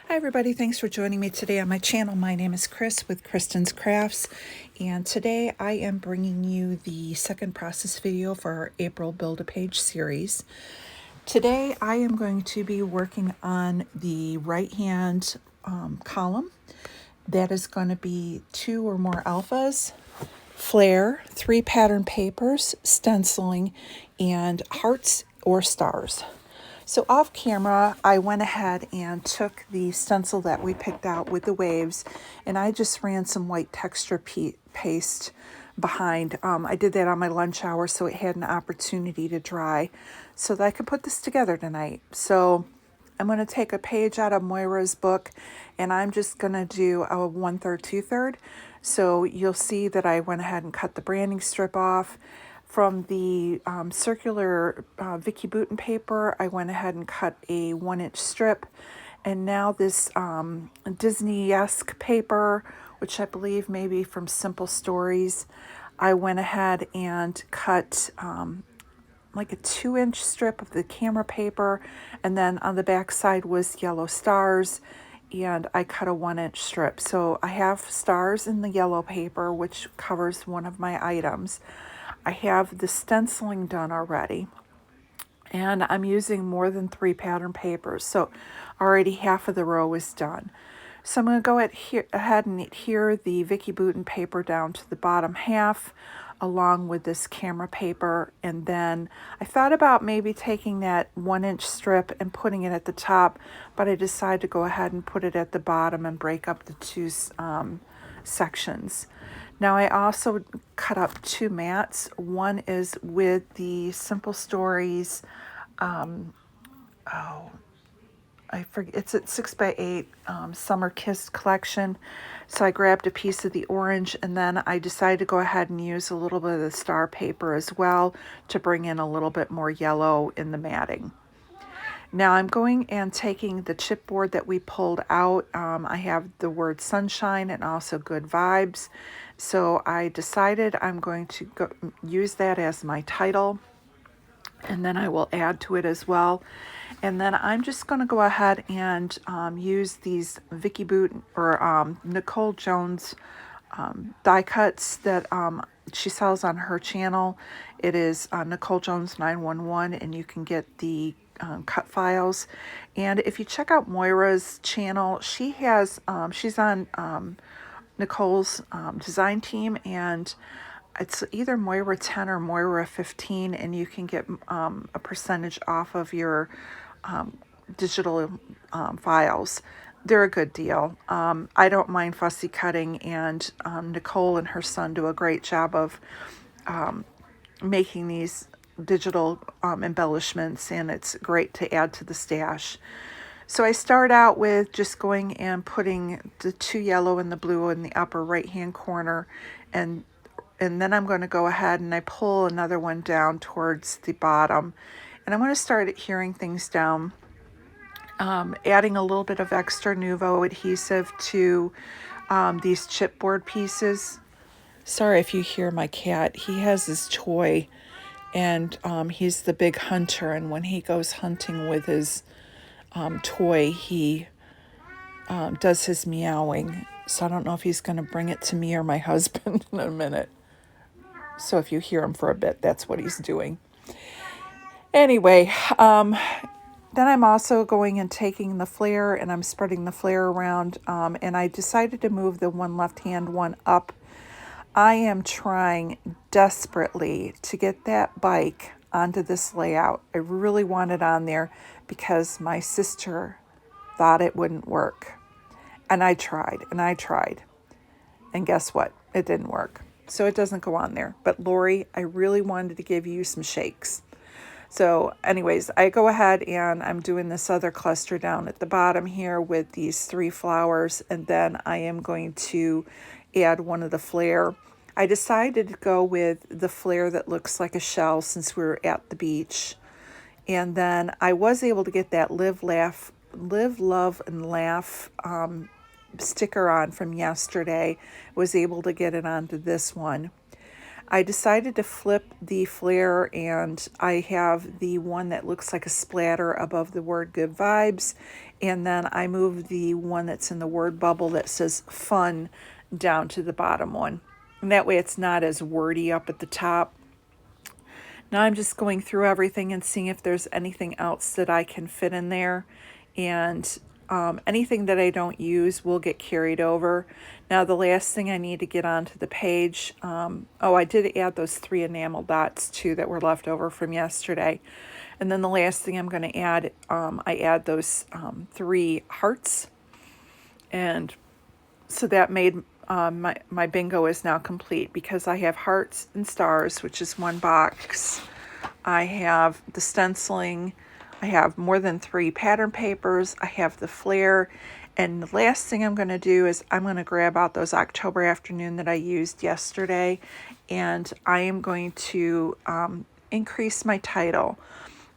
Hi everybody, thanks for joining me today on my channel. My name is Chris with Kristen's Crafts, and today I am bringing you the second process video for our April Build-A-Page series. Today I am going to be working on the right hand column. That is going to be 2 or more alphas, flare, 3 pattern papers, stenciling, and hearts or stars. So off camera, I went ahead and took the stencil that we picked out with the waves, and I just ran some white texture paste behind. I did that on my lunch hour so it had an opportunity to dry so that I could put this together tonight. So I'm going to take a page out of Moira's book, and I'm just going to do a 1/3, 2/3. So you'll see that I went ahead and cut the branding strip off. From the circular Vicky Bouton paper, I went ahead and cut a 1-inch strip. And now this Disney-esque paper, which I believe may be from Simple Stories, I went ahead and cut like a 2-inch strip of the camera paper, and then on the back side was yellow stars, and I cut a 1-inch strip. So I have stars in the yellow paper, which covers one of my items. I have the stenciling done already, and I'm using more than 3 pattern papers, so already half of the row is done. So I'm going to go ahead and adhere the Vicky Bouton paper down to the bottom half along with this camera paper, and then I thought about maybe taking that 1-inch strip and putting it at the top, but I decided to go ahead and put it at the bottom and break up the 2 sections. Now I also cut up 2 mats. One is with the Simple Stories, I forget, it's at 6x8 Summer Kiss collection. So I grabbed a piece of the orange, and then I decided to go ahead and use a little bit of the star paper as well to bring in a little bit more yellow in the matting. Now I'm going and taking the chipboard that we pulled out. I have the word sunshine and also good vibes. So I decided I'm going to use that as my title, and then I will add to it as well. And then I'm just going to go ahead and use these Vicky Bouton or Nicole Jones die cuts that she sells on her channel. It is Nicole Jones 911, and you can get the cut files. And if you check out Moira's channel, she has she's on Nicole's design team, and it's either Moira 10 or Moira 15, and you can get a percentage off of your digital files. They're a good deal. I don't mind fussy cutting, and Nicole and her son do a great job of making these digital embellishments, and it's great to add to the stash. So I start out with just going and putting the 2 yellow and the blue in the upper right hand corner, and then I'm going to go ahead and I pull another one down towards the bottom, and I'm going to start adhering things down, adding a little bit of extra Nuvo adhesive to these chipboard pieces. Sorry if you hear my cat. He has his toy, and he's the big hunter, and when he goes hunting with his toy, he does his meowing. So I don't know if he's going to bring it to me or my husband in a minute. So if you hear him for a bit, that's what he's doing. Anyway, then I'm also going and taking the flare, and I'm spreading the flare around, and I decided to move the one left hand one up. I am trying desperately to get that bike onto this layout. I really want it on there because my sister thought it wouldn't work. And I tried, and I tried. And guess what? It didn't work. So it doesn't go on there. But Lori, I really wanted to give you some shakes. So anyways, I go ahead and I'm doing this other cluster down at the bottom here with these 3 flowers, and then I am going to add one of the flare. I decided to go with the flare that looks like a shell since we were at the beach. And then I was able to get that live, love, and laugh sticker on from yesterday. Was able to get it onto this one. I decided to flip the flare, and I have the one that looks like a splatter above the word good vibes, and then I move the one that's in the word bubble that says fun down to the bottom one. And that way it's not as wordy up at the top. Now I'm just going through everything and seeing if there's anything else that I can fit in there. And anything that I don't use will get carried over. Now the last thing I need to get onto the page, oh, I did add those 3 enamel dots too that were left over from yesterday. And then the last thing I'm going to add, I add those 3 hearts. And so that made my bingo is now complete, because I have hearts and stars, which is 1 box. I have the stenciling. I have more than 3 pattern papers. I have the flare. And the last thing I'm going to do is I'm going to grab out those October afternoon that I used yesterday, and I am going to increase my title.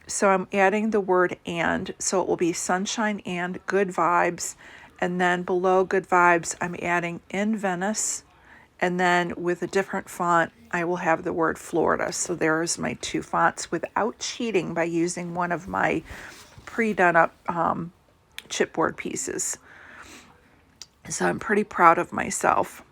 So I'm adding the word and, so it will be sunshine and good vibes. And then below good vibes, I'm adding in Venice. And then with a different font, I will have the word Florida. So there's my 2 fonts without cheating by using one of my pre-done up chipboard pieces. So I'm pretty proud of myself.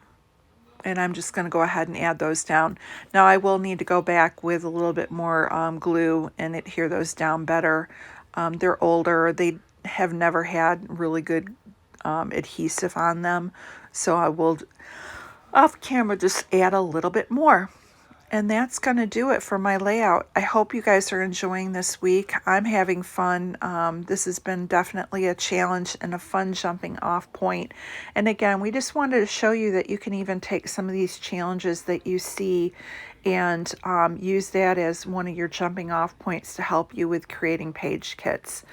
And I'm just going to go ahead and add those down. Now I will need to go back with a little bit more glue and adhere those down better. They're older. They have never had really good adhesive on them. So I will, off camera, just add a little bit more. And that's going to do it for my layout. I hope you guys are enjoying this week. I'm having fun. This has been definitely a challenge and a fun jumping off point. And again, we just wanted to show you that you can even take some of these challenges that you see and use that as one of your jumping off points to help you with creating page kits.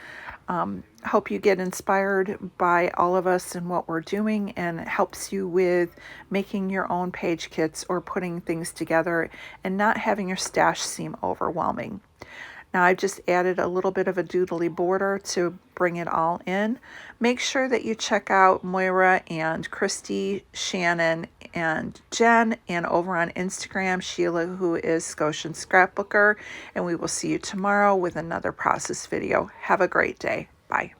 Hope you get inspired by all of us and what we're doing, and it helps you with making your own page kits or putting things together and not having your stash seem overwhelming. Now I've just added a little bit of a doodly border to bring it all in. Make sure that you check out Moira and Christy, Shannon, and Jen, and over on Instagram, Sheila, who is Scotian Scrapbooker, and we will see you tomorrow with another process video. Have a great day. Bye.